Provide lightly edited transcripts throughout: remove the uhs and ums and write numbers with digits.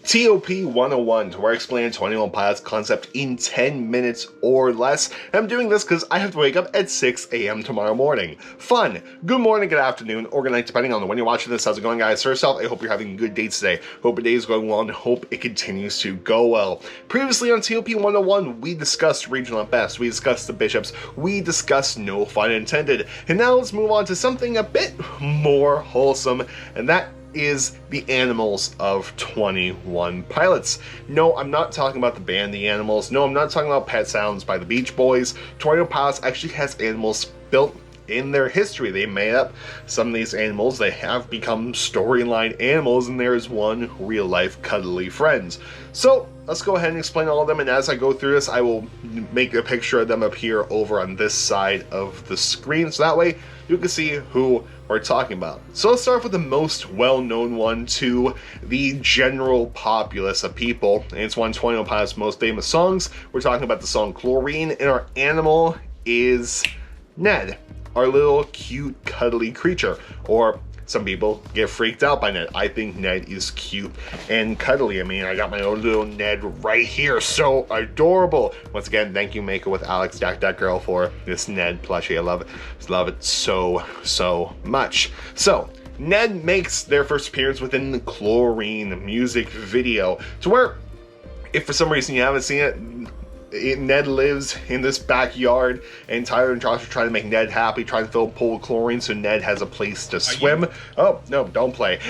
TOP 101, where I explain 21 Pilots concept in 10 minutes or less. I'm doing this because I have to wake up at 6 a.m. tomorrow morning. Fun! Good morning, good afternoon, or good night, depending on when you're watching this. How's it going, guys? First off, I hope you're having a good day today. Hope your day is going well, and hope it continues to go well. Previously on TOP 101, we discussed regional at best, we discussed the bishops, we discussed no fun intended, and now let's move on to something a bit more wholesome, and that is the Animals of 21 Pilots. No, I'm not talking about the band The Animals. No, I'm not talking about Pet Sounds by the Beach Boys. 21 Pilots actually has animals built in their history. They made up some of these animals. They have become storyline animals, and there is one real-life cuddly friend. So let's go ahead and explain all of them, and as I go through this, I will make a picture of them appear over on this side of the screen, so that way you can see who we're talking about. So let's start with the most well-known one to the general populace of people, and it's one of 21 Pilots' most famous songs. We're talking about the song Chlorine, and our animal is Ned, our little cute cuddly creature, or some people get freaked out by Ned. I think Ned is cute and cuddly. I mean, I got my own little Ned right here, so adorable. Once again, thank you, Maker with Alex that Girl, for this Ned plushie. I love it so much. So Ned makes their first appearance within the Chlorine music video, to where, if for some reason you haven't seen it, Ned lives in this backyard, and Tyler and Josh are trying to make Ned happy, trying to fill a pool of chlorine so Ned has a place to swim. Oh, no, don't play.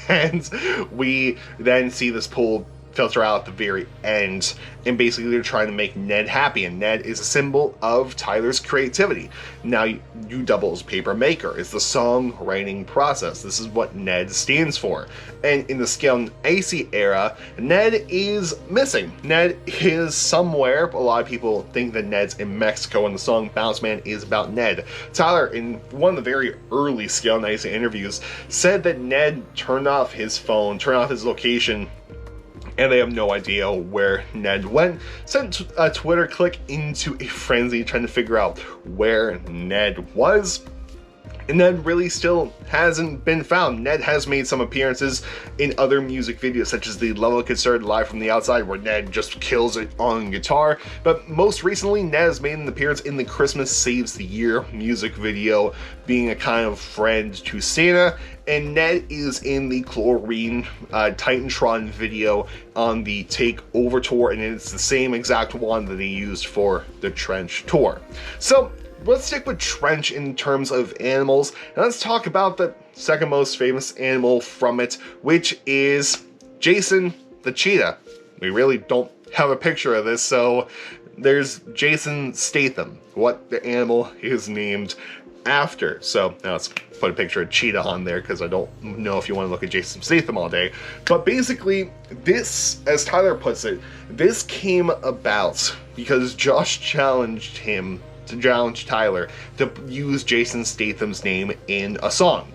And we then see this pool filter out at the very end, and basically they're trying to make Ned happy, and Ned is a symbol of Tyler's creativity. Now, you double as paper maker. It's the songwriting process. This is what Ned stands for. And in the Scale and Icy era, Ned is missing. Ned is somewhere. A lot of people think that Ned's in Mexico, and the song Bounce Man is about Ned. Tyler, in one of the very early Scale and Icy interviews, said that Ned turned off his phone, turned off his location, and they have no idea where Ned went. Sent a Twitter click into a frenzy trying to figure out where Ned was. And Ned really still hasn't been found. Ned has made some appearances in other music videos, such as the Level of Concern Live from the Outside, where Ned just kills it on guitar. But most recently, Ned has made an appearance in the Christmas Saves the Year music video, being a kind of friend to Santa. And Ned is in the Chlorine Titantron video on the Take Over tour, and it's the same exact one that he used for the Trench tour. So let's stick with Trench in terms of animals, and let's talk about the second most famous animal from it, which is Jason the cheetah. We really don't have a picture of this, so there's Jason Statham, what the animal is named after. So now let's put a picture of cheetah on there, because I don't know if you want to look at Jason Statham all day. But basically, this, as Tyler puts it, this came about because Josh challenged him to challenge Tyler to use Jason Statham's name in a song,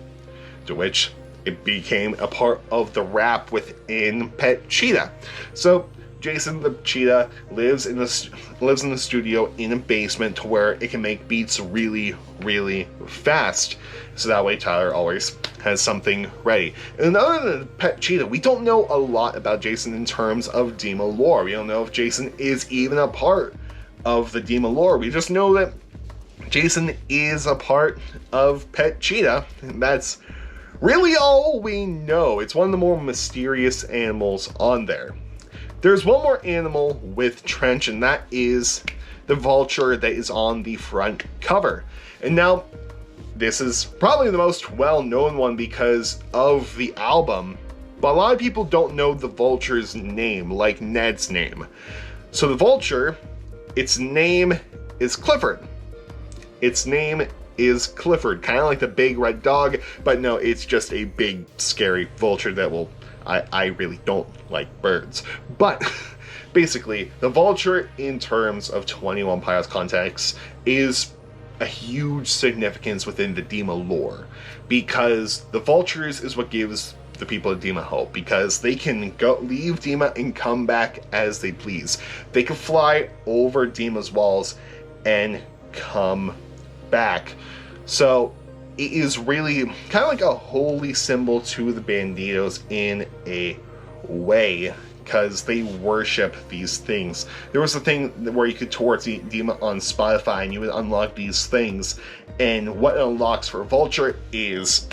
to which it became a part of the rap within Pet Cheetah. So Jason the cheetah lives in the studio in a basement, to where it can make beats really fast, so that way Tyler always has something ready. And other than Pet Cheetah, we don't know a lot about Jason in terms of Dima lore. We don't know if Jason is even a part of the Dima lore. We just know that Jason is a part of Pet Cheetah, and that's really all we know. It's one of the more mysterious animals on there. There's one more animal with Trench, and that is the vulture that is on the front cover. And now, this is probably the most well-known one because of the album, but a lot of people don't know the vulture's name, like Ned's name. So the vulture, its name is Clifford. Its name is Clifford, kind of like the big red dog, but no, it's just a big, scary vulture that will... I really don't like birds. But basically, the vulture, in terms of 21 Pilots context, is a huge significance within the Dima lore, because the vultures is what gives the people of Dima hope, because they can leave Dima and come back as they please. They can fly over Dima's walls and come back. So it is really kind of like a holy symbol to the Banditos in a way, because they worship these things. There was a thing where you could towards Dima on Spotify and you would unlock these things, and what it unlocks for Vulture is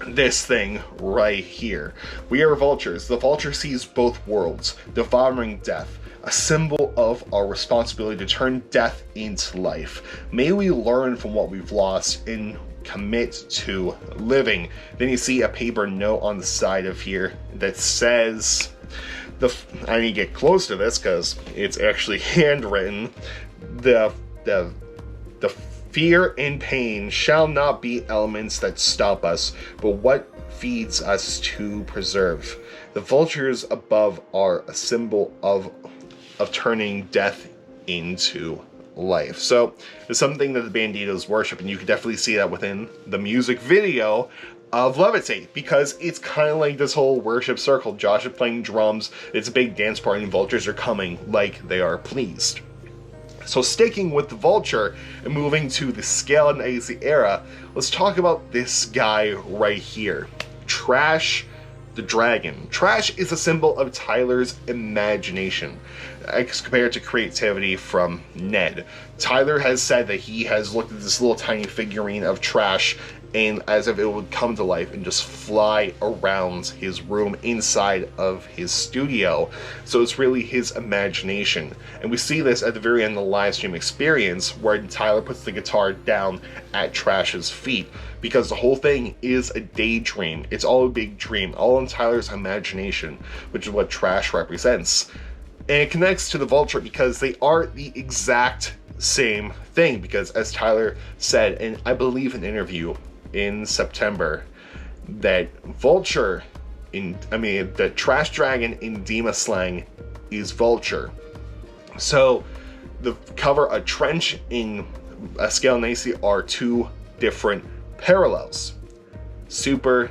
this thing right here. We are vultures. The vulture sees both worlds, devouring death, a symbol of our responsibility to turn death into life. May we learn from what we've lost and commit to living. Then you see a paper note on the side of here that says, I need to get close to this because it's actually handwritten. The fear and pain shall not be elements that stop us, but what feeds us to preserve. The vultures above are a symbol of turning death into life. So it's something that the Banditos worship, and you can definitely see that within the music video of Levitate, because it's kind of like this whole worship circle. Josh is playing drums, it's a big dance party, and vultures are coming like they are pleased. So sticking with the Vulture and moving to the Scale and AC era, let's talk about this guy right here. Trash the Dragon. Trash is a symbol of Tyler's imagination, as compared to creativity from Ned. Tyler has said that he has looked at this little tiny figurine of Trash and as if it would come to life and just fly around his room inside of his studio. So it's really his imagination. And we see this at the very end of the live stream experience, where Tyler puts the guitar down at Trash's feet, because the whole thing is a daydream. It's all a big dream, all in Tyler's imagination, which is what Trash represents. And it connects to the Vulture because they are the exact same thing, because as Tyler said, and I believe in an interview in September, that Vulture that Trash Dragon in Dima slang is Vulture. So the cover A Trench in a Scale and AC are two different parallels. Super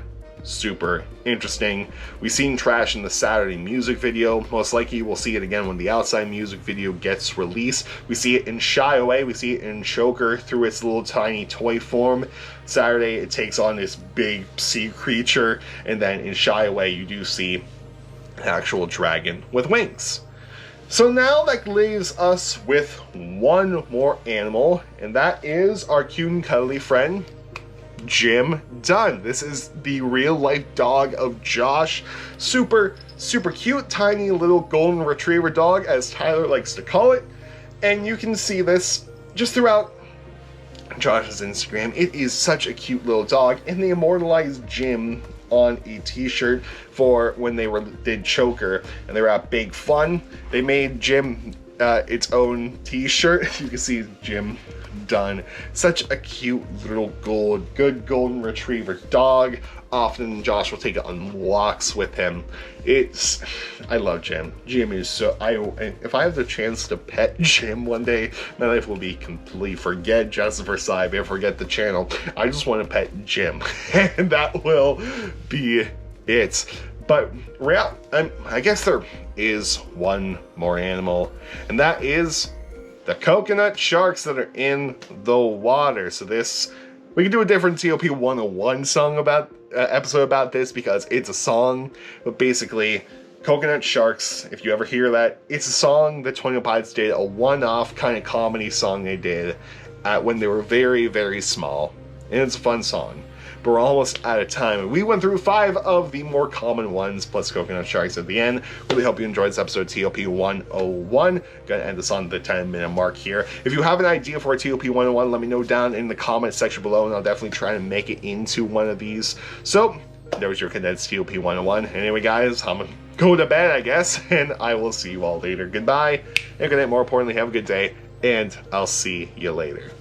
interesting. We've seen Trash in the Saturday music video. Most likely we'll see it again when the Outside music video gets released. We see it in Shy Away. We see it in Choker through its little tiny toy form. Saturday it takes on this big sea creature, and then in Shy Away you do see an actual dragon with wings. So now that leaves us with one more animal, and that is our cute and cuddly friend Jim Dunn. This is the real life dog of Josh. Super cute, tiny little golden retriever dog, as Tyler likes to call it. And you can see this just throughout Josh's Instagram. It is such a cute little dog, and they immortalized Jim on a t-shirt for when they did Choker, and they were at Big Fun. They made Jim its own t-shirt. You can see Jim Dunn. Such a cute little good golden retriever dog. Often Josh will take it on walks with him. I love Jim. Jim is so, if I have the chance to pet Jim one day, my life will be complete. Forget Justice for Cyber, forget the channel. I just want to pet Jim, and that will be it. But I guess there is one more animal, and that is the coconut sharks that are in the water. So we could do a different TOP 101 song episode about this, because it's a song, but basically coconut sharks, if you ever hear that, it's a song that 21 Pilots did, a one-off kind of comedy song they did when they were very small, and it's a fun song. But we're almost out of time. We went through 5 of the more common ones, plus coconut sharks at the end. Really hope you enjoyed this episode of TOP 101. Gonna end this on the 10-minute mark here. If you have an idea for a TOP 101, let me know down in the comment section below, and I'll definitely try to make it into one of these. So, there was your condensed TOP 101. Anyway, guys, I'm gonna go to bed, I guess, and I will see you all later. Goodbye, and good night. More importantly, have a good day, and I'll see you later.